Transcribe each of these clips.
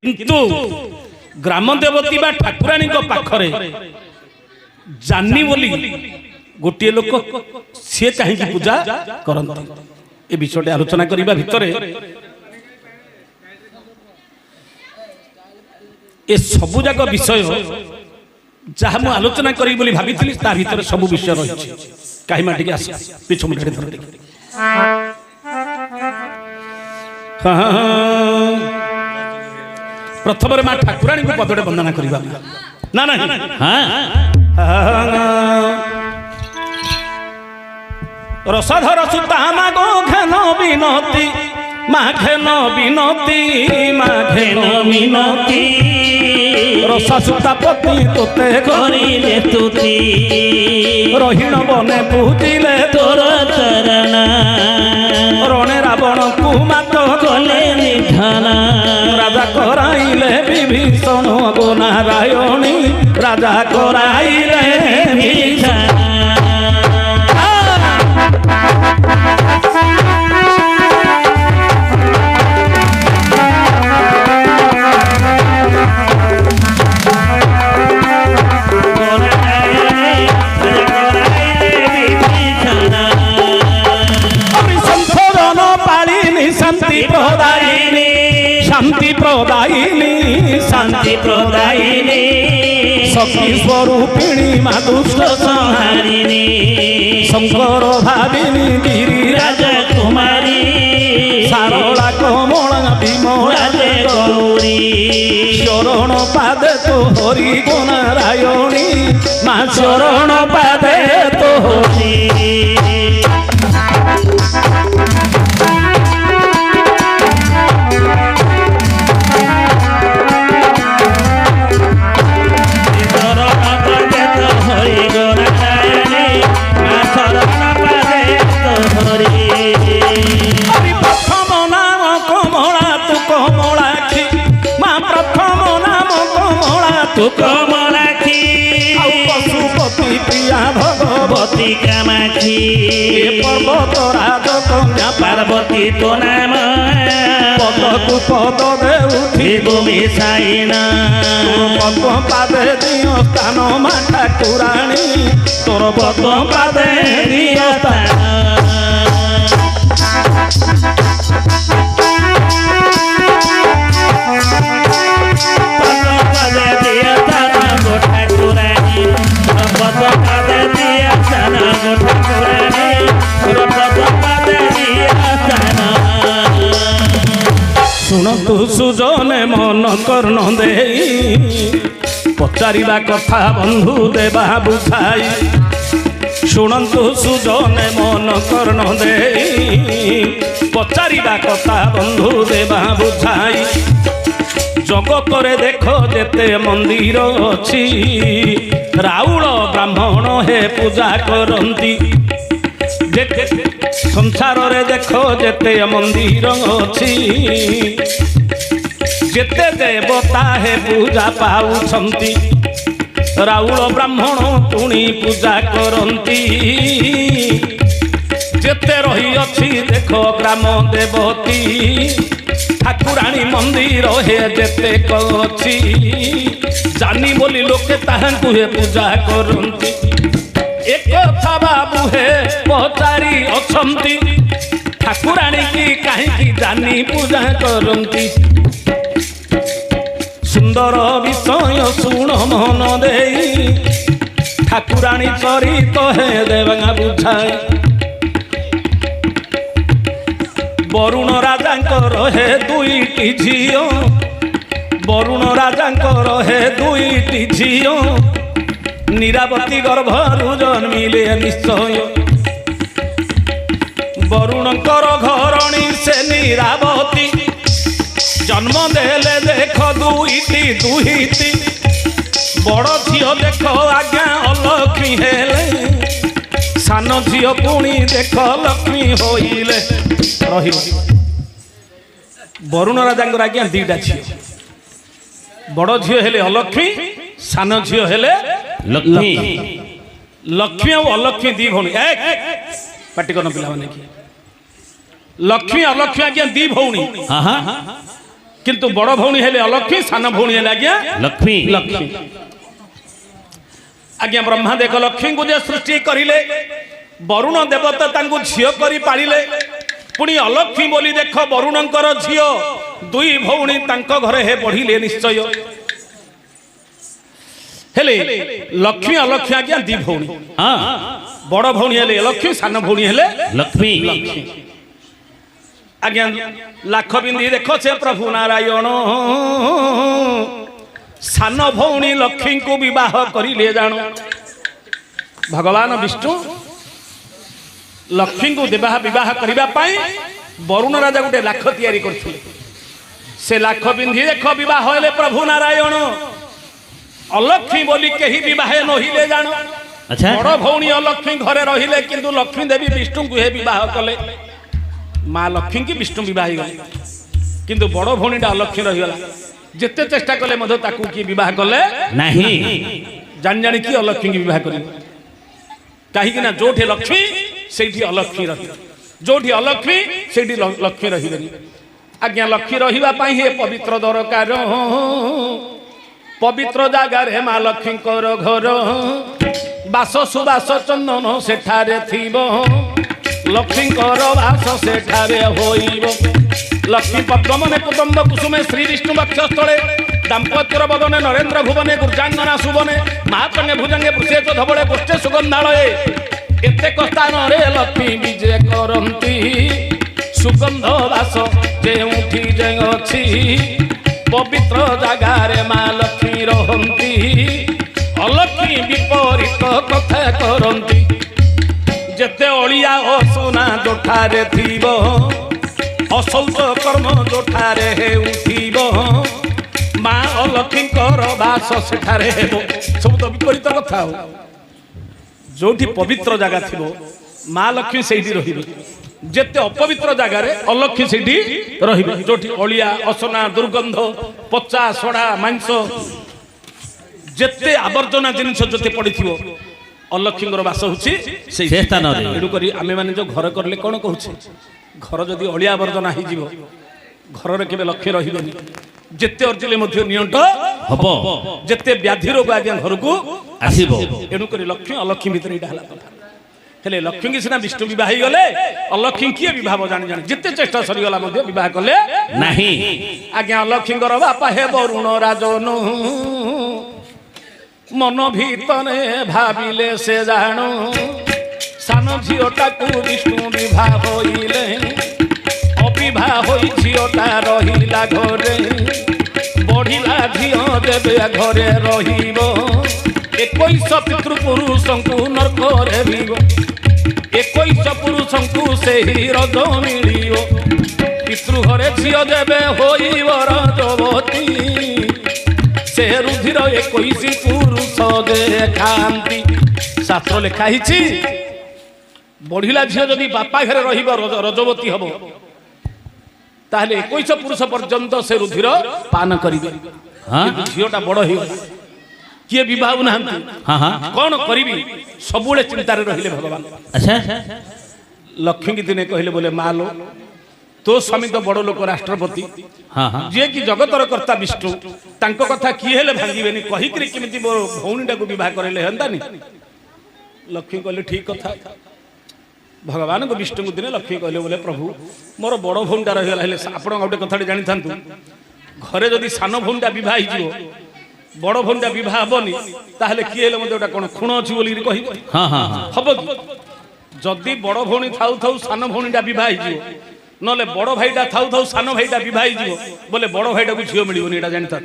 किंतु ग्राम देवती बा ठाकुराणी पाखरे जानी बोली गोटे लोक सी कहीं पूजा करते ए विषय आलोचना करने भितर ए सबु जाक विषय जहाँ मुझे आलोचना करी बोली भाभी ता भीतर सबु विषय रही कहीं माटी आस पिछ मुठे धर प्रथम माँ ठाकुराणी को पदटे वंदना करवा ना ना रसाधर सुता मागो घन विनती माघेन विनती माघेन विनती रसा सुता पति तोते करिले तुति रहीण बने पूजिले तोर चरण रणे रावण को मात कले निधन राजा कराइले विभीषण गो नारायणी राजा कराइले निधन शांति प्रदायिनी शांति प्रदायिनी शक्ति स्वरूपिणी माँ दुष्ट संहारिणी शंकर भाविनी गिरिराज राजकुमारी सारला कमला विमला गौरी शरण पादे तो हरि गो नारायणी माँ शरण पादे तो हरि तू कमलाखी पशुपति प्रिया भगवती कामाक्षी पर्वत राज कन्या पार्वती तो नाम पद को पद दे मिसाइना पद पादे दियो स्थान माँ ठाकुराणी तोर पद पादे दियो शुणतु सुजने मन कर्ण दे पचारिबा कथा बंधु देवा बुझाई शुणतु सुजने मन कर्ण दे पचारिबा कथा बंधु देवा बुझाई जगत रे देख जेते मंदिर अछि राउल ब्राह्मण हे पूजा करंती संसार रे देख जेते मंदिर अछि जेते देवता हे पूजा पाउछंती राउल ब्राह्मण पुणी पूजा करंती जेते रही अछि देख ग्राम देवती ठाकुराणी मंदिर हे जेते कछि जानी बोली लोके ताहांकु हे पूजा करंती एक कथा बाबू हे पचारी अछंती ठाकुराणी की कहीं जानी पूजा करंती सुंदर विषय शुण मन दे ठाकुराणी चरित हे देवगा बुझाए वरुण राजांकर हे दुईटी झियो वरुण राजांकर हे दुईटी झियो नीरावती गर्भरु जन्मिले निश्चय वरुणकर घरणी से नीरावती जन्म देले देख दुईटी बड़ झियो देख आज्ञा अलक्ष्मी हेले सान झियो पुणी देख लक्ष्मी होइले रही वरुण राजांकर आज्ञा दीटा झियो बड़ झियो हेले अलक्ष्मी सान झियो हेले लक्ष्मी लक्ष्मी और अलक्ष्मी दी भौणी पाटी कर पिला लक्ष्मी अलक्ष्मी आज्ञा दी भौणी किंतु बड़ भौणी हेले अलक्ष्मी सान भौणी हेले आज्ञा लक्ष्मी लक्ष्मी आज्ञा ब्रह्मा देख लक्ष्मी को जे सृष्टि करिले वरुण देवता तांको झियो करी पालिले पुणी अलक्ष्मी बोली देख वरुणंकर झियो दुई भौणी तांको घरे हे बढ़िले निश्चय हेले लक्ष्मी अलक्ष्मी आज्ञा दी भौणी हाँ बड़ भौणी हेले लक्ष्मी सान भौणी हेले लक्ष्मी आज्ञा लाख बिंदी देख से प्रभु नारायण सान भौणी लक्ष्मी को विवाह करिले जानो भगवान विष्णु लक्ष्मी को विवाह करने वरुण राजा गोटे लाख तैयारी करथिले से लाख बिंदी देख विवाह हेले प्रभु नारायण अलक्ष्मी बोली कहीं विवाह नहिले जानो अच्छा बड़ भौणी अलक्ष्मी घरे रहिले किंतु लक्ष्मी देवी विष्णु को हे विवाह कले माँ लक्ष्मी की विष्णु विवाह गले किंतु बड़ भौणीटा अलक्ष्मी रहीगला जिते चेष्टा कले मध्य ताकू की विवाह कले नहीं जान जानी की अलक्ष्मी की विवाह करेंगे कहीं ना जोठी लक्ष्मी सेठी अलक्ष्मी रही जोठी अलक्ष्मी सेठी लक्ष्मी रही आज्ञा लक्ष्मी रहिबा पाई हे पवित्र दरकार पवित्र जगार माँ लक्ष्मी घर बास सुबास चंदन सेठारे थिबो लक्ष्मी वास सेठारे होइबो लक्ष्मी पद्मने कुटुंब कुसुमे श्री विष्णु वक्षस्थले दाम्पत्यर बदने नरेन्द्र भुवने गुर्जांगना सुबने महाकन्या भुजंगे पुष्येच धबले पुष्टे सुगंधालये एतेक स्थान रे लक्ष्मी विजय करती सुगंध वास जेउठी जे अछि पवित्र जगारे माँ लक्ष्मी रहती अलक्ष्मी विपरीत कथा करती जेते अलिया असना जोठारे थिबो असौच कर्म जोठारे हे उठिबो माँ अलक्ष्मीकर बास सेठारे हेबो सब तो विपरीत कथा हो जोठी पवित्र जगह थिबो माँ लक्ष्मी सेठी रहिबे जेते अपवित्र जगार अलक्ष्मी सेठी रहिबे जोठी अलिया असना दुर्गंध पचा सड़ा मांस जेते आवर्जना जिनिस जोते पड़िथिबो अलक्ष्मीकर बास होछि से स्थान रे एडु करी आमे माने जो घर करले कोन कहूछि घर जदि अलिया आवर्जना हि जीवो घर रे केबे लक्ष्मी रहिबेनी जेते अर्जिले मध्य नियंट हबो जेते व्याधि रोग आज्ञा घर को आसीबो एडु करी लक्ष्मी अलक्ष्मी भीतर इडा हला कथा हेले लक्ष्मी की सिना विष्णु विवाह ही गले अलक्ष्मी किए विवाह जानि जानि जेते चेष्टा सरी गला मध्य विवाह कले नहीं आज्ञा लक्ष्मीकर बापा हे वरुण राजन मन भीतरे भाविले से जानो सान झीटा को विष्णु विवाह होइले अविवाह होई झीटा रहिला घरे बढ़िला झील देवे घरे रहिबो 21 पितृपुरुषंकु नरकरे भिबो 21 पुरुषंकु सेही रज मिलिबो पितृ घरे झील देवे होइबो रजवती से रुधिर 21 पुरुष देखांती शास्त्र लिखा हिची बढ़िला झील जदि बापा घरे रहिबो रजवती हबो ताहले 21 पुरुष पर्यंत से रुधिर पान करिबे हाँ झीलटा बड़ हो किए विवाह नाहांती हाँ हाँ कौन करिबी सबुले चिंतारे रहिले भगवान अच्छा लक्ष्मी की दिने कहले बोले मालो तो स्वामी तो बड़ लोक राष्ट्रपति हाँ हाँ जे कि जगतर कर्ता विष्णु तांको कथा किए हेले भांगिबेनी कहि करी केमिति भौणीटा को विवाह करले हंतानी लक्ष्मी कहले ठीक कथा भगवान को विष्णु को दिने लक्ष्मी कहले बोले प्रभु मोर बड़ भौणीटा रहिगला हेले आपण गोटे कथाटी जानि थांतु घरे जदि सान भौणीटा विवाह हिजिवो बड़ भौणीटा विवाह हबनी ताहले किए हेले मते ओटा कोन खुण अछि बोली कहिबो हाँ हाँ हबो जदि बड़ भौणी थाउ थाउ सान भौणीटा विवाह हिजिवो नले बड़ भाईटा थाउ थाउ सान भाईटा विवाह हिजिवो बोले बड़ भाईटा को झियो मिलिबोनी एटा जानि था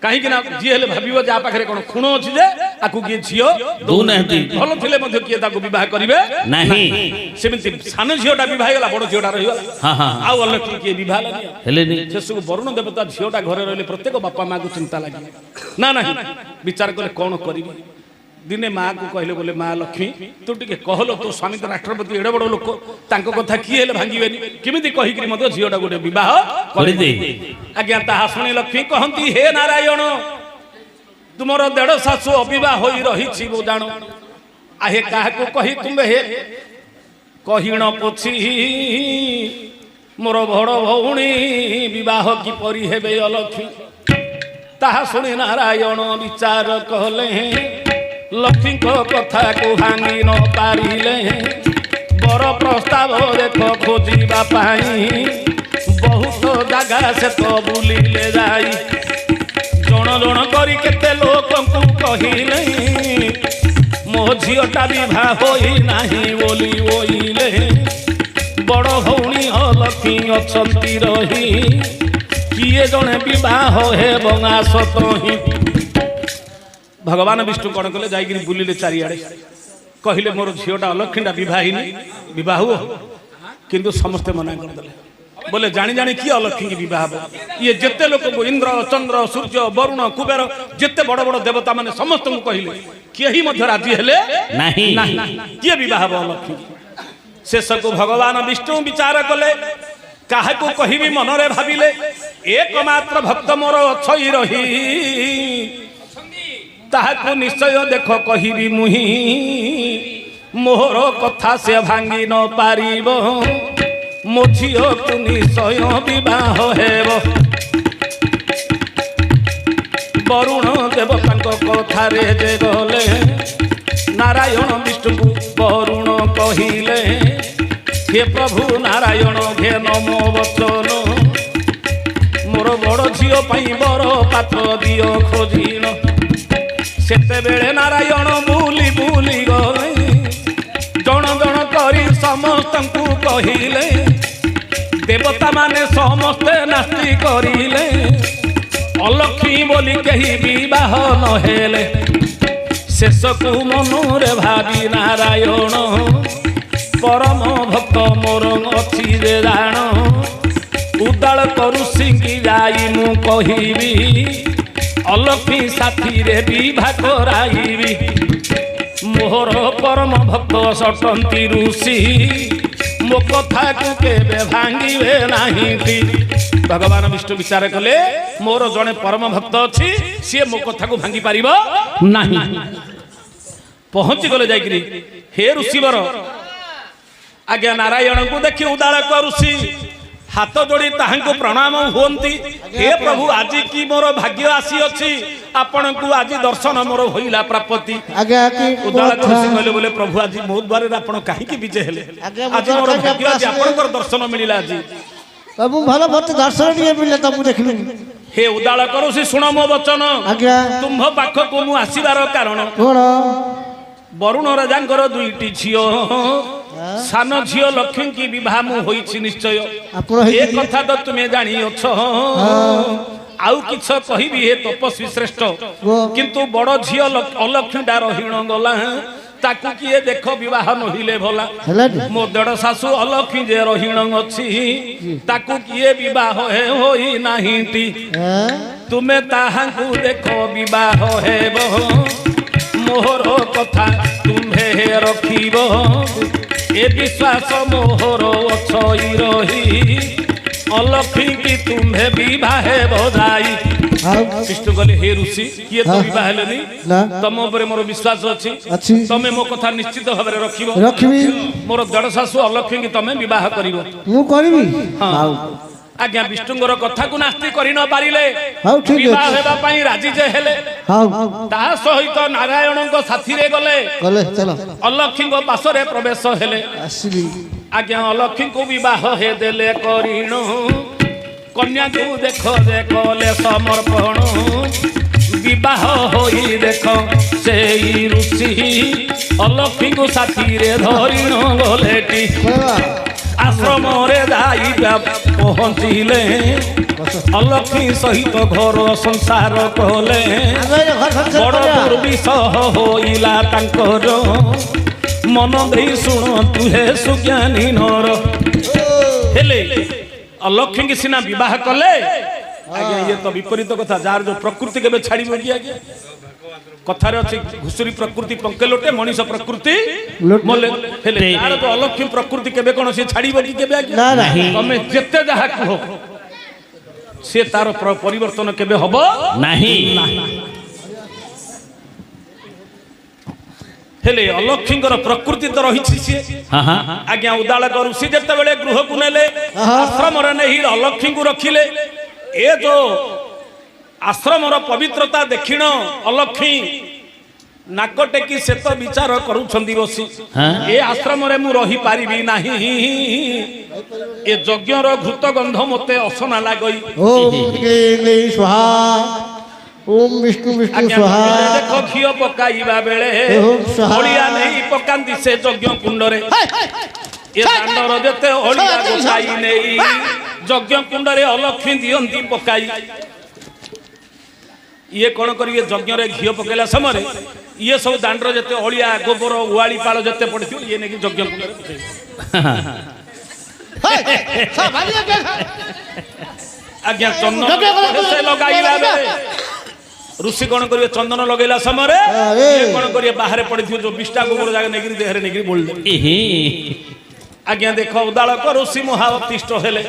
कहीं ना जी हेले भाबिबो जे आ पाखरे कोन खुण अछि जे आकु किए झियो दो नहती भल थिले मध्ये किए ताको विवाह करिवे नहीं सेमिति सान झियोटा विवाह गला बड़ झियोटा रहिगला हाँ हाँ आउ अलक्ष्मी किए विवाह लागि हेले नहीं शेषକୁ वरुण देवता झियोटा घरे रहले प्रत्येक बापा माँ को चिंता लगी ना ना विचार कले कौन करी दिने माँ को कहले बोले माँ लक्ष्मी तू टिके कहलो तो स्वामी तो राष्ट्रपति एडे बड़ लोक तांको कथा किए हेले भांगिबेनी केमिति कहि करी मते झियोटा गोटे विवाह करि दे आज्ञा ताहा शुणी लक्ष्मी कहंती हे नारायण तुमर देढ़ सासु अविवाह होई रही बो जानो आहे काहा को कहि तुमे हे कहिण पोछि मोर बड़ भौणी विवाह किपरि हेबे अलक्ष्मी ताहा शुणी नारायण विचार कले लक्ष्मी कथा को भांगी न पारिले बर प्रस्ताव देख खोजा बहुत जगह से तो बुलिले जाई जण जण करी केते लोकंकु कहिले मो झीटा विवाह होई नाही बोली ओइले बड़ भौणी अलक्ष्मी अछंती रही किए जने विवाह हेबं आसत ही भगवान विष्णु कौन कले जाइए बुलिले चारिआडे कहले मोर झीटा अलक्ष्मीटा विवाहिनी विवाह किंतु समस्ते मना करदे बोले जानी जानी किए अलक्ष्मी की विवाह ये जिते लोक इंद्र चंद्र सूर्य वरुण कुबेर जिते बड़ बड़ देवता माने समस्त को कहले केही मध्य राजी हेले नहीं किए विवाह अलक्ष्मी शेष को भगवान विष्णु विचार कले काहे को कहिबी मनरे भाबिले एकमात्र भक्त मोर अछई रही ताहाको निश्चय देख कहिबी मुही मोहर कथा से भांगी न पारिबो मो झियो को निश्चय विवाह हेब वरुण देवता कथा रे जे गले नारायण विष्णु वरुण कहिले हे प्रभु नारायण घे नमो वचन मोर बड़ झील बर पात्र दियो खोजिन सेते बेले नारायण बुली बुली गले जण जण करी समस्त कहिले देवता माने समस्ते नास्ति करिले अलक्ष्मी बोली कही विवाह न हेले शेष को मनरे भावी नारायण परम भक्त मोर अच्छी रे जान उदाल करु सिंगी जाई मु कहिबी अलक्ष्मी साथी रे विवाह कराइबी मोहर परम भक्त सटंती ऋषि मो कथा को केबे भांगिबे नाही भगवान विष्णु विचार कले मोर जड़े परम भक्त अच्छी सी मो कथा को भांगी पारिबो नाही पहुंची गले जाइकरी हे ऋषिवर आज्ञा नारायण को देखी उदार ऋषि हाथ जोड़ी ताहांको प्रणाम हुंती हे प्रभु आज की मोर भाग्य आसी अछि आपण को आज दर्शन मोर होइला प्राप्ति उदार ऋषि कहले बोले प्रभु आज मो द्वारे आपण काहे की विजय हेले आज मोर भाग्य आज आपणकर दर्शन मिलिला आज प्रभु भलो भक्त दर्शन नहीं मिले तब देखलु हे उदार ऋषि सुन मो वचन आज्ञा तुम पाख को मु आसीबार कारण कोन वरुण राजांकर दुईटी झियो सान झियो लक्ष्मी की विवाह मु होइछि निश्चय ए कथा तो तुमे जानी अछ आउ किछ कहिबी हे तपस्वी श्रेष्ठ किंतु बड़ झियो अलक्ष्मीटा रहिण गला ताकू किए देख विवाह नहिले भला मो देड़ सासु अलक्ष्मी जे रहिण अछि ताकू किए विवाह हे होई नाहिटी तुमे ताहांकु देखो विवाह हेबो मोहर कथा तुम्हे रखिब ए विश्वास मोहर अछई रही अलक्ष्मी की तुम्हे विवाह बधाई विष्णु कहले हे ऋषि किए तो विवाह हेलेनी तम ऊपर मोर विश्वास अछि तमे मो कथा निश्चित भाव रखिबी मोर देड़ सासु अलक्ष्मी की तमे विवाह करिवो मु करबी हां आज्ञा विष्णुंगर कथा को नास्ति करि न पारिले विवाह हेबा पई राजी जे हेले ता सहित नारायण को साथी रे गले चलो अलक्ष्मी को पासरे प्रवेश हेले आसीबी आज्ञा अलक्ष्मी को विवाह हे देले करिण कन्या को देखो देखले समर्पण विवाह होई देख सेई ऋषि अलक्ष्मी को साथी रे धरिण गलेटी आश्रम रे जाई पहुँचिले अलक्ष्मी सहित घर संसार कले बड़ दुर्विषह होइला तांकर मन दे शुण तुहे सुज्ञानी नर हेले अलक्ष्मी की सिना विवाह कले आज्ञा ये तो विपरीत कथा जार जो प्रकृति केबे छाड़िबो कि आज्ञा कथारे अछि घुसुरी प्रकृति पंके लोटे मनीष प्रकृति मोले हेले यार तो अलक्ष्मी प्रकृति केबे कोन से छाड़िबो कि केबे आज्ञा नहीं तमे जेते जहा कहो से तार परिवर्तन केबे हबो नहीं हेले अलक्षींकर प्रकृति तो रही हाँ हाँ आज्ञा उदालक ऋषि जितेबाला गृह को नेले आश्रम नहीं अलक्षी को रखिले ए जो आश्रम पवित्रता देखिण अलक्षी नाक टेकी से तो विचार करुछंदी बसी ए आश्रम रे मु रही पारिबी नाही ए यज्ञर घृत गंध मते असना लागई ओम क्लीं स्वाहा ओम विष्णु विष्णु स्वाहा देखो घियो पकाइबा बेले ओम स्वाहा ओलिया नहीं पकांदी से यज्ञ कुंड रे ए दांडर जते ओलिया गोसाई नहीं यज्ञ कुंड रे अलक्ष्मी दियंती पकाई ये कौन करिए यज्ञ रे घियो पकेला समय ये सब दांडर जते ओलिया गोबर उवाली पाल जते पड़थि ये नेकी यज्ञ कुंड रे आज्ञा चंदन से लगाइला बेले ऋषि कौन करिए चंदन लगेला समय ये कौन करिए बाहर पड़ी जो बिष्टा गोबर जागा नेगिरी देहरे नेगिरी बोल दे आज्ञा देख उदालक ऋषि महाअतिष्ठ हेले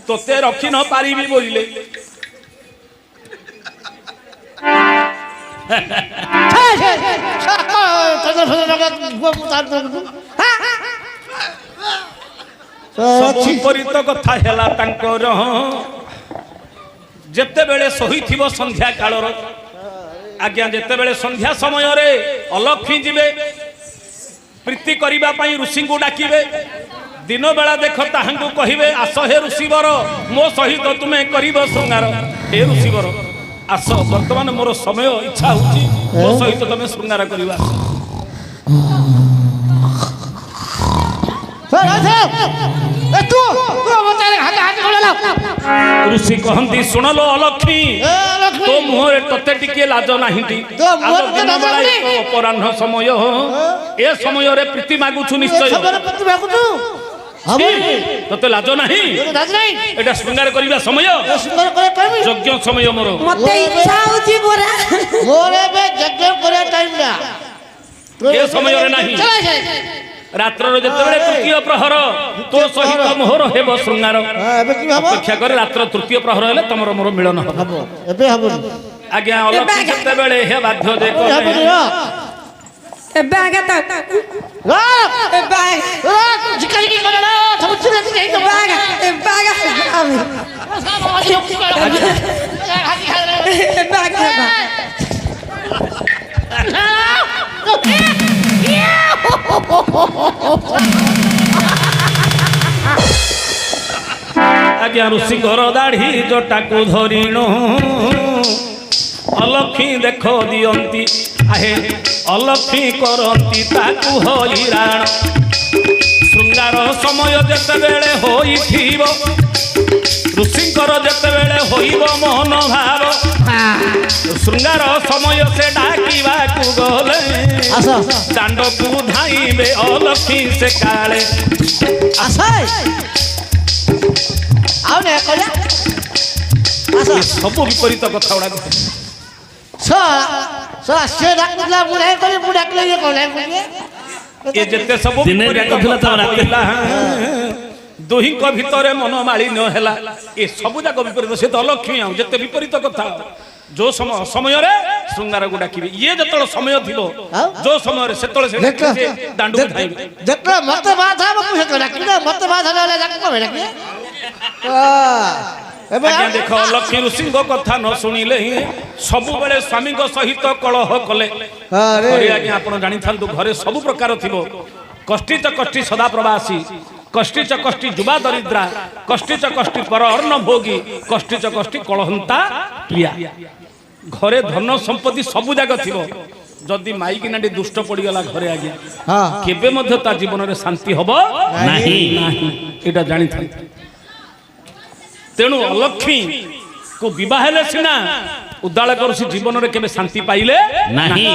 तोते रखी न पारिबी बोलिले सब परित कथा हेला तांकर जेते बेले सही थिबो संध्या कालर आज्ञा जेते बेले संध्या समय रे अलक्ष्मी जिबे प्रीति करिबा पई ऋषि को डाकिबे दिन बेला देख ताहांकु कहिबे आस हे ऋषिवर मो सहित तुमे करिबो श्रृंगार हे ऋषिवर आस वर्तमान मोर समय इच्छा होची मो सहित तुमे श्रृंगार करिबा ऋषि कहती शुण लो अलक्ष्मी तो मुहरे तते टिके लाज नाही अपराह्न समय ए समय रे प्रीति मागुछु निश्चय तते लाज नाही एटा श्रृंगार करिबा समय यज्ञ समय मोर मते इच्छा होची मोरा मोरे बे यज्ञ करे टाइम ना ए समय रे नाही रात्र जेतेबेले तृतीय प्रहर तो सहित मोहर हेब श्रृंगार अपेक्षा करे रात्र तृतीय प्रहर हेले तमर मोर मिलन हबो एबे हबो आज्ञा अलक्ष्मी जेतेबेले हे बाध्य जे को एबे आगे तो एबे जिकरी की करला सब चुरे से जाई तो एबे आगे आज्ञा ऋषि घर दाढ़ी जटा को धरिण अलक्ष्मी देख दियंती आहे अलक्ष्मी करंती ताकू हईराण श्रृंगार समय जेतेबेले होइथिब ऋषिंकर जेतेबेले होइब मोहन भाव श्रृंगार समय से डाकिबाकू गले दांड को धाइबे अलक्ष्मी से काले सब विपरीत कथा गुड़ा ये जेते सब दिने देखुला त रातिला दोही को भितरे मन मालिन्य हैला ए सब जाक विपरीत से तो अलक्ष्मी आ जेते विपरीत कथा जो समय रे श्रृंगार को डाकिबे ये जतल समय थिलो जो समय रे सेतल से दांडू खाइबे देखला मते बाधा मु से डाकिना मते बाधा ले जाक को डाकिए आज्ञा देख लक्ष्मी ऋषि कथा न शुणिले सब बेले स्वामी सहित कलह कले आज्ञा आप जानी था घरे सब प्रकार थी कष्टी च कष्टी सदा प्रवासी कष्टी च कष्टी जुबा दरिद्रा कष्टी च कष्टी पर अर्ण भोगी कष्टी च कष्टी कलहंता प्रिया घरे धन संपत्ति सब जाक थी जदि माइकी नाटी दुष्ट पड़गला घरे आज्ञा केबे मध्य ता जीवन में शांति हब नाही एटा जानी था तेणु अलक्ष्मी को विवाह सीना उदालक ऋषि जीवन में केबे शांति पाइले नाही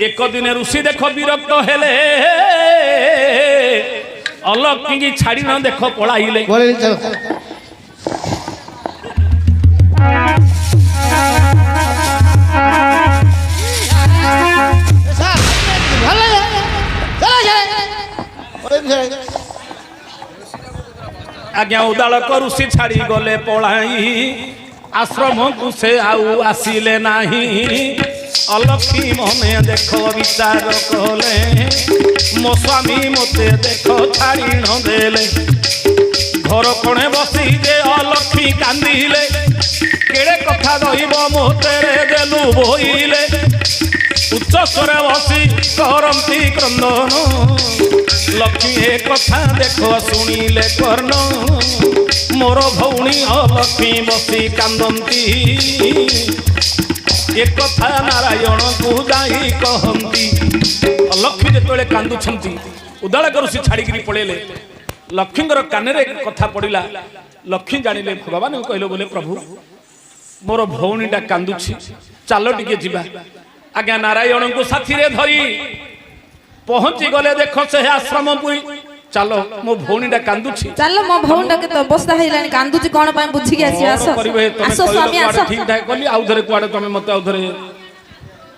एक दिन ऋषि देख विरक्त हेले अलक्ष्मी की छाड़ी न देख पलाइले आज्ञा उदालक ऋषि छाड़ी गले पलाई आश्रम को से आउ आसिले नाही অলক্ষী মনে দেখো বিচার কলে মো স্বামী মতে দেখো ছাড়ি ন দেলে ঘর কোণে বসি যে অলক্ষী কান্দিলে কেড়ে কথা রহিব মোতেরে দেলু বইলে উচ্চ স্বরে বসি করন্তি ক্রন্দন লক্ষ্মী এ কথা দেখ শুনিলে কর্ণ মোর ভৌণী অলক্ষ্মী বসি কান্দন্তি এ কথা নারায়ণଙ୍କୁ যাই কহନ୍ତି লক্ষ্মী যেତେବେଳେ କାନ୍ଦୁଛନ୍ତି ଉଦାଳ କରୁ ସେ ଛାଡ଼ିକିରି ପଳେଇଲେ ଲକ୍ଷ୍ମୀଙ୍କର କାନରେ କଥା ପଡ଼ିଲା ଲକ୍ଷ୍ମୀ ଜାଣିଲେ ଭଗବାନଙ୍କୁ କହିଲେ ବୋଲେ ପ୍ରଭୁ ମୋର ଭଉଣୀଟା କାନ୍ଦୁଛି ଚାଲ ଟିକେ ଯିବା ଆଜ୍ଞା ନାରାୟଣଙ୍କୁ ସାଥିରେ ଧରି ପହଞ୍ଚି ଗଲେ ଦେଖ ସେ ଆଶ୍ରମକୁ ଚାଲ ମୋ ଭଉଣୀଟା କାନ୍ଦୁଛି ଚାଲ ମୋ ଭଉଣୀଟା କେତେ ଅବସ୍ଥା ହେଇଲାଣି କାନ୍ଦୁଛି କଣ ପାଇଁ ବୁଝିକି ଆସିବା ଆସ ଆସ ସ୍ୱାମୀ ଆସ ଠିକ ଠାକ କଲି ଆଉ ଧରେ କୁଆଡେ ତମେ ମତେ ଆଉ ଧରେ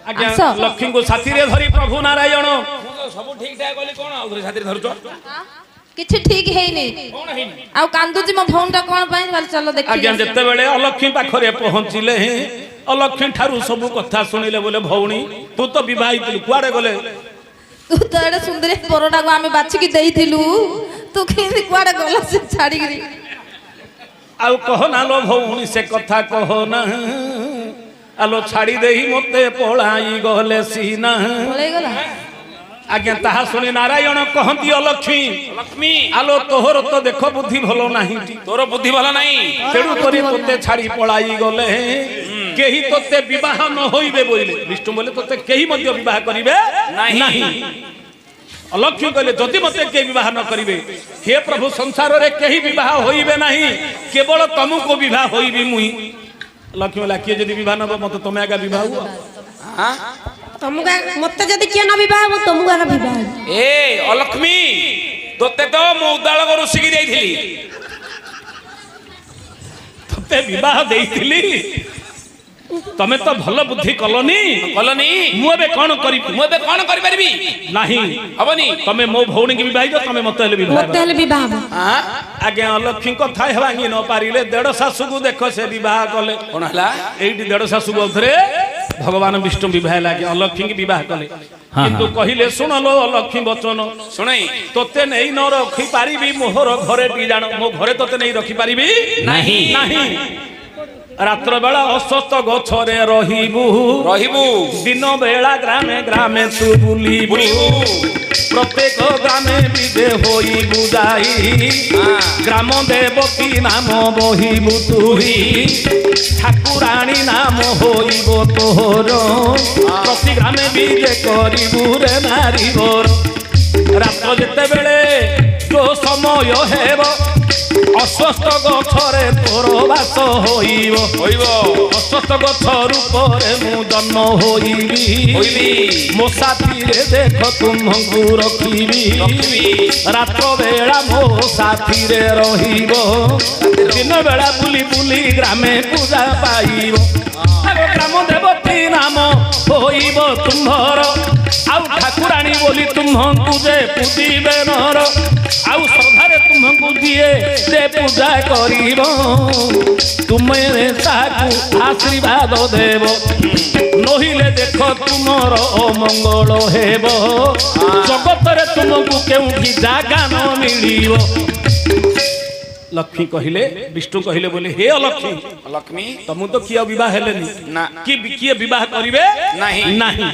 ଆଜ୍ଞା ଲକ୍ଷ୍ମୀଙ୍କୁ ସାଥିରେ ଧରି ପ୍ରଭୁ ନାରାୟଣ ସବୁ ଠିକ ଠାକ କଲି କଣ ଆଉ ଧରେ ସାଥିରେ ଧରୁଛ କିଛି ଠିକ ହେଇନି ଆଉ କାନ୍ଦୁଛି ମୋ ଭଉଣୀଟା କଣ ପାଇଁ ଚାଲ ଦେଖି ଆଜ୍ଞା ଯେତେବେଳେ ଅଲକ୍ଷ୍ମୀ ପାଖରେ ପହଞ୍ଚିଲେ ଅଲକ୍ଷ୍ମୀ ଠାରୁ ସବୁ କଥା ଶୁଣିଲେ ବୋଲେ ଭଉଣୀ ତୁ ତ ବିବାହିଥିଲୁ କୁଆଡେ ଗଲେ ତୁ ତ ଏଡେ ସୁନ୍ଦରୀ ପରଟାକୁ ଆମେ ବାଛିକି ଦେଇଥିଲୁ ତୁ କେମିତି କୁଆଡେ ଗଲା ସେ ଛାଡିକିରି ଆଉ କହନା ଲୋ ଭଉଣୀ ସେ କଥା କହନା ଆଲୋ ଛାଡ଼ି ଦେଇ ମତେ ପଳାଇ ଗଲେ ସିନା ପଳେଇଗଲା ଆଜ୍ଞା ତାହା ଶୁଣି ନାରାୟଣ କହନ୍ତି ଅଲକ୍ଷ୍ମୀ ଲକ୍ଷ୍ମୀ ଆଲୋ ତୋହର ତ ଦେଖ ବୁଦ୍ଧି ଭଲ ନାହିଁ ତୋର ବୁଦ୍ଧି ଭଲ ନାହିଁ ତେଣୁ କରି ତୋତେ ଛାଡ଼ି ପଳାଇ ଗଲେ କେହି ତୋତେ ବିବାହ ନ ହୋଇବେ ବୋଇଲେ ବିଷ୍ଣୁ ବୋଲେ ତୋତେ କେହି ମଧ୍ୟ ବିବାହ କରିବେ ନାହିଁ ଲକ୍ଷ୍ମୀ କହିଲେ ଯଦି ମତେ କେହି ବିବାହ ନ କରିବେ ହେ ପ୍ରଭୁ ସଂସାରରେ କେହି ବିବାହ ହୋଇବେ ନାହିଁ କେବଳ ତମକୁ ବିବାହ ହୋଇବି ମୁଇଁ ଲକ୍ଷ୍ମୀ ବୋଲା କିଏ ଯଦି ବିବାହ ନବ ମତେ ତମେ ଆଗା ବିବାହ ହୁଅ ତମକୁ ମତେ ଯଦି କିଏ ନ ବିବାହ ମୁଁ ତମକୁ ଆଗ ବିବାହ ଏ ଅଲକ୍ଷ୍ମୀ ତୋତେ ତ ମୁଁ ଉଦାଳକରୁ ଶିଖି ଯାଇଥିଲି ତୋତେ ବିବାହ ଦେଇଥିଲି ତମେ ତ ଭଲ ବୁଦ୍ଧି କଲନି ମୁଁ ଏବେ କଣ କରିବି ମୁଁ ଏବେ କଣ କରିପାରିବି ନାହିଁ ହବନି ତମେ ମୋ ଭଉଣୀକି ବିବାହ ତମେ ମତେ ହେଲେ ବିବାହ ଆଜ୍ଞା ଲକ୍ଷ୍ମୀ କଥା ଭାଙ୍ଗି ନ ପାରିଲେ ଦେଢ ଶାଶୁକୁ ଦେଖ ସେ ବିବାହ କଲେ କଣ ହେଲା ଏଇଠି ଦେଢ ଶାଶୁକୁ ଅଥରେ ଭଗବାନ ବିଷ୍ଣୁ ବିବାହ ଲାଗେ ଅଲକ୍ଷ୍ମୀକି ବିବାହ କଲେ କିନ୍ତୁ କହିଲେ ଶୁଣ ଲୋ ଅଲକ୍ଷ୍ମୀ ବଚନ ଶୁଣେଇ ତୋତେ ନେଇ ନ ରଖିପାରିବି ମୋହର ଘରେ ଟି ଜାଣ ମୋ ଘରେ ତୋତେ ନେଇ ରଖିପାରିବି ନାହିଁ ରାତ୍ର ବେଳା ଅଶ୍ୱସ୍ଥ ଗଛରେ ରହିବୁ ଦିନ ବେଳା ଗ୍ରାମେ ଗ୍ରାମେ ତୁ ବୁଲିବୁ ପ୍ରତ୍ୟେକ ଗ୍ରାମେ ବିଜେ ହୋଇବୁ ଯାଇ ଗ୍ରାମ ଦେବତୀ ନାମ ବହିବୁ ତୁହି ଠାକୁରାଣୀ ନାମ ହୋଇବ ତୋର ପ୍ରତି ଗ୍ରାମେ ବିଜେ କରିବୁ ରେ ନାରୀବର ରାତ୍ର ଯେତେବେଳେ ତୋ ସମୟ ହେବ ଅଶ୍ୱସ୍ଥ ଗଛରେ ତୋର ବାସ ହୋଇବ ଅଶ୍ୱସ୍ଥ ଗଛ ରୂପରେ ମୁଁ ଜନ୍ମ ହୋଇବି ମୋ ସାଥିରେ ଦେଖ ତୁମକୁ ରଖିବି ରାତ୍ର ବେଳା ମୋ ସାଥିରେ ରହିବ ଦିନ ବେଳା ବୁଲି ବୁଲି ଗ୍ରାମେ ପୂଜା ପାଇବ ଗ୍ରାମ ଦେବତୀ ନାମ ହୋଇବ ତୁମ୍ଭର ଆଉ ଠାକୁରାଣୀ ବୋଲି ତୁମକୁ ଯେ ପୂଜିବେ ନର ଆଉ ଶ୍ରଦ୍ଧାରେ ତୁମକୁ ଦିଏ ଯେ ପୂଜା କରିବ ତୁମେ ତାକୁ ଆଶୀର୍ବାଦ ଦେବ ନହିଲେ ଦେଖ ତୁମର ଅମଙ୍ଗଳ ହେବ ଜଗତରେ ତୁମକୁ କେଉଁଠି ଜାଗା ନ ମିଳିବ ଲକ୍ଷ୍ମୀ କହିଲେ ବିଷ୍ଣୁ କହିଲେ ବୋଲି ହେ ଲକ୍ଷ୍ମୀ ତମକୁ ତ କିଏ ବିବାହ ହେଲେନି କିଏ ବିବାହ କରିବେ ନାହିଁ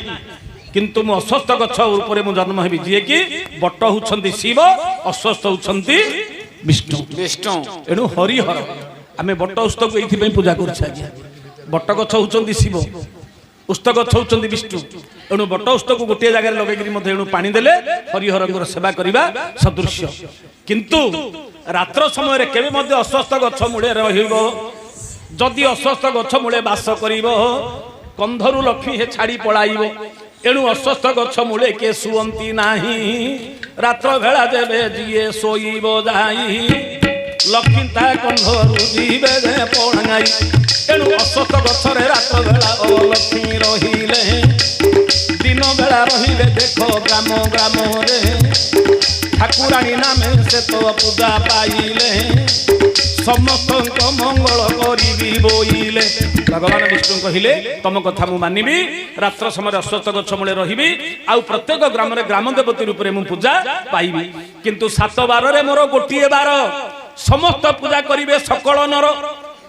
କିନ୍ତୁ ମୁଁ ଅଶ୍ୱସ୍ଥ ଗଛ ଉପରେ ମୁଁ ଜନ୍ମ ହେବି ଯିଏ କି ବଟ ହଉଛନ୍ତି ଶିବ ଅଶ୍ୱସ୍ଥ ହଉଛନ୍ତି ବିଷ୍ଣୁ ଏଣୁ ହରିହର ଆମେ ବଟ ଉସ୍ତକୁ ଏଇଥିପାଇଁ ପୂଜା କରୁଛେ ଆଜ୍ଞା ବଟ ଗଛ ହଉଛନ୍ତି ଶିବ ଉସ୍ତ ଗଛ ହଉଛନ୍ତି ବିଷ୍ଣୁ ଏଣୁ ବଟ ଉସ୍ତକୁ ଗୋଟିଏ ଜାଗାରେ ଲଗେଇକିରି ମଧ୍ୟ ଏଣୁ ପାଣି ଦେଲେ ହରିହରଙ୍କର ସେବା କରିବା ସଦୃଶ୍ୟ କିନ୍ତୁ ରାତ୍ର ସମୟରେ କେବେ ମଧ୍ୟ ଅଶ୍ୱସ୍ଥ ଗଛ ମୂଳେ ରହିବ ଯଦି ଅଶ୍ୱସ୍ଥ ଗଛ ମୂଳେ ବାସ କରିବ କନ୍ଧରୁ ଲକ୍ଷ୍ମୀ ହେ ଛାଡ଼ି ପଳାଇବ ଏଣୁ ଅଶ୍ୱସ୍ଥ ଗଛ ମୂଳେ କିଏ ଶୁଅନ୍ତି ନାହିଁ ରାତ୍ର ବେଳା ଯେବେ ଯିଏ ଶୋଇବ ଯାଇ ଲକ୍ଷ୍ମୀ ତା କନ୍ଧରୁ ଯିବେ ଯେ ପଣାଇ ଏଣୁ ଅଶ୍ୱସ୍ଥ ଗଛରେ ରାତ୍ର ବେଳା ଲକ୍ଷ୍ମୀ ରହିଲେ ଦିନ ବେଳା ରହିଲେ ଦେଖ ଗ୍ରାମ ଗ୍ରାମରେ ଠାକୁରାଣୀ ନାମେ ସେ ତ ପୂଜା ପାଇଲେ ସମସ୍ତଙ୍କ ମଙ୍ଗଳ କରିବି ବୋଇଲେ ଭଗବାନ ବିଷ୍ଣୁ କହିଲେ ତମ କଥା ମୁଁ ମାନିବି ରାତ୍ର ସମୟରେ ଅଶ୍ୱତ୍ଥ ଗଛ ମୂଳେ ରହିବି ଆଉ ପ୍ରତ୍ୟେକ ଗ୍ରାମରେ ଗ୍ରାମ ଦେବତୀ ରୂପରେ ମୁଁ ପୂଜା ପାଇବି କିନ୍ତୁ 7 ବାରରେ ମୋର ଗୋଟିଏ ବାର ସମସ୍ତ ପୂଜା କରିବେ ସକଳ ନର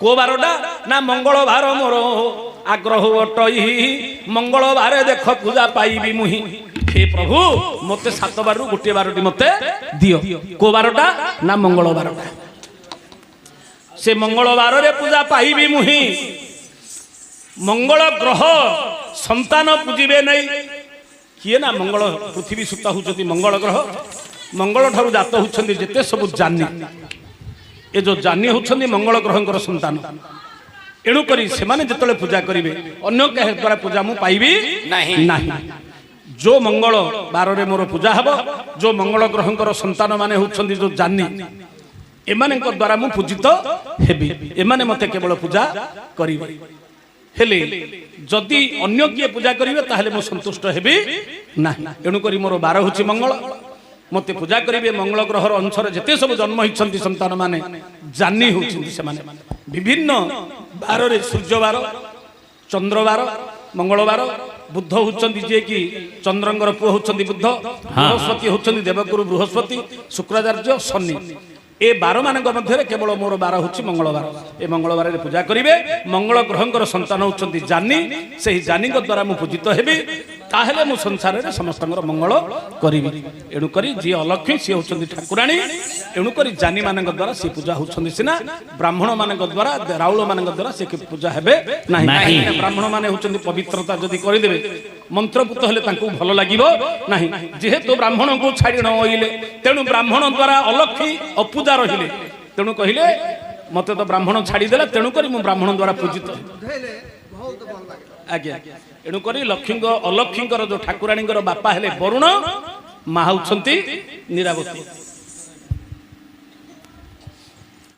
କୋ ବାରଟା ନା ମଙ୍ଗଳବାର ମୋର ଆଗ୍ରହ ଅଟଇ ମଙ୍ଗଳବାର ଦେଖ ପୂଜା ପାଇବି ମୁହିଁ हे प्रभु मते 7 बारु गोटे बारटी मते दियो को बारटा ना मंगलवार से मंगलवार रे पूजा पाइबी मुही मंगल ग्रह संतान पूजिबे नहीं किए ना मंगल पृथ्वी सुता होचती मंगल ग्रह मंगल ठारू जात होचंदी जेते सब जानी ए जो जानी होचंदी मंगल ग्रहंकर संतान एणु करी से माने जतले पूजा करिवे अन्य कहे द्वारा पूजा मु पाइबी नहीं जो मंगल बार रे मोर पूजा हब जो मंगल ग्रहंकर संतान माने होचंदी जो जानी एमाने द्वारा मु पूजित हेबी एमाने मते केवल पूजा करिवे हेले जदि अन्य किए पूजा करिवे ताहले मु संतुष्ट हेबी नाही एणु करी मोर बार होची मंगल मते पूजा करिवे मंगल ग्रहर अंशर जेते सब जन्म हिचंती संतान माने जानी होचंती से माने विभिन्न बार रे सूर्य बार चंद्र बार मंगलवार बुद्ध होचंदी जे कि चंद्रंगर पुओ होचंदी बुद्ध बृहस्पति होचंदी देवगुरु बृहस्पति शुक्राचार्य शनि ए 12 मानक मध्य केवल मोर 12 होची मंगलवार ए मंगलवार रे पूजा करिवे मंगल ग्रहंकर संतान होचंदी जानी सेही जानी को द्वारा मु पूजित हेबी ताहेले मु संसार रे समस्तंगर मंगल करिवि एणु करी जे अलक्ष्मी से होचंदी ठाकुराणी एणु करी जानी मानक द्वारा से पूजा होचंदी सिना ब्राह्मण मानक द्वारा राउल मानक द्वारा से पूजा हेबे नाही ब्राह्मण माने होचंदी पवित्रता जदी करि देबे मंत्रपुत हेले तांको भलो लागिवो नाही जेहेतु ब्राह्मण को छाडी न होइले तेणु ब्राह्मण द्वारा अलक्ष्मी अपूजा रहिले तेणु कहिले मते तो ब्राह्मण छाडी देला तेणु करी मु ब्राह्मण द्वारा पूजित आज्ञा एणु करी लक्ष्मी अलक्ष्मी जो ठाकुराणी बापा हेले वरुण मा होचंती नीरावती